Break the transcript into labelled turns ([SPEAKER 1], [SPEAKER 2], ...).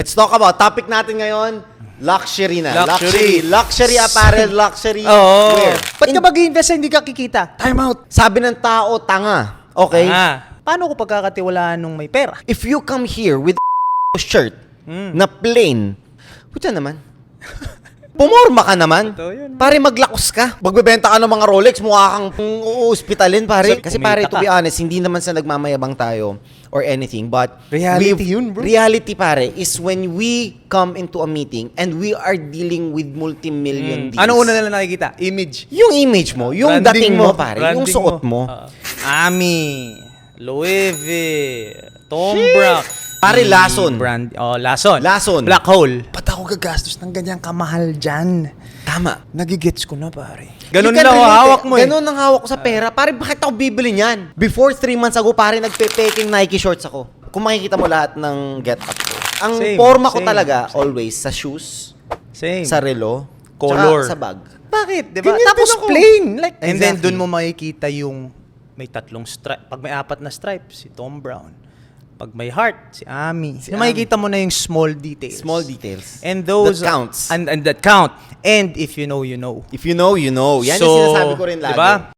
[SPEAKER 1] Let's talk about topic natin ngayon, luxury na.
[SPEAKER 2] Luxury.
[SPEAKER 1] Luxury apparel, luxury
[SPEAKER 2] Oo.
[SPEAKER 1] wear.
[SPEAKER 3] Ba't ka mag-i-invest hindi ka kikita?
[SPEAKER 2] Time out.
[SPEAKER 1] Sabi ng tao, tanga. Okay?
[SPEAKER 3] Paano ko pagkakatiwalaan nung may pera?
[SPEAKER 1] If you come here with shirt na plain, puta naman. Pumorma ka naman.
[SPEAKER 3] Totoo yun.
[SPEAKER 1] Pare, maglakos ka. Magbebenta ka ng mga Rolex, mukha kang uuspitalin, pare.
[SPEAKER 3] So,
[SPEAKER 1] Kasi pare,
[SPEAKER 3] kumita
[SPEAKER 1] to be
[SPEAKER 3] ka.
[SPEAKER 1] honest, hindi naman sa nagmamayabang tayo or anything. But
[SPEAKER 3] Reality yun, bro.
[SPEAKER 1] reality, pare, is when we come into a meeting and we are dealing with multi-million deals.
[SPEAKER 3] Ano una nila nakikita? Image.
[SPEAKER 1] Yung image mo, yung
[SPEAKER 3] Branding
[SPEAKER 1] dating mo, pare, yung
[SPEAKER 3] Branding
[SPEAKER 1] suot mo.
[SPEAKER 3] Ami, Louis V, Tom Brown.
[SPEAKER 1] Pare, Lason.
[SPEAKER 3] Brand, Lason.
[SPEAKER 1] Lason.
[SPEAKER 3] Black Hole. Ba't ako gagastos ng ganyang kamahal dyan?
[SPEAKER 1] Tama.
[SPEAKER 3] Nagigets ko na, pare.
[SPEAKER 1] You
[SPEAKER 3] Ganun
[SPEAKER 1] can
[SPEAKER 3] lang
[SPEAKER 1] relate
[SPEAKER 3] hawak mo eh.
[SPEAKER 1] Ganun ang hawak ko sa pera. Pare, bakit ako bibili niyan? Before 3 months ago, pare, nagpe-peking Nike shorts ako. Kung makikita mo lahat ng get up ko. Ang
[SPEAKER 3] Same,
[SPEAKER 1] forma ko
[SPEAKER 3] same,
[SPEAKER 1] talaga,
[SPEAKER 3] same.
[SPEAKER 1] always, sa shoes,
[SPEAKER 3] Same.
[SPEAKER 1] sa relo,
[SPEAKER 3] Color.
[SPEAKER 1] tsaka sa bag.
[SPEAKER 3] Bakit? Diba?
[SPEAKER 1] Ganyan
[SPEAKER 3] Tapos
[SPEAKER 1] din ako.
[SPEAKER 3] plain. Like, and then,
[SPEAKER 1] Exactly.
[SPEAKER 3] dun mo makikita yung may 3 stripe. Pag may 4 na stripes, si Tom Brown. Pag may heart, si Ami.
[SPEAKER 1] Si
[SPEAKER 3] So,
[SPEAKER 1] Ami.
[SPEAKER 3] makikita mo na yung small details.
[SPEAKER 1] Small details.
[SPEAKER 3] And those...
[SPEAKER 1] That counts.
[SPEAKER 3] And that count. And if you know, you know.
[SPEAKER 1] If you know, you know. Yan
[SPEAKER 3] So,
[SPEAKER 1] yung sinasabi ko rin lagi.
[SPEAKER 3] diba?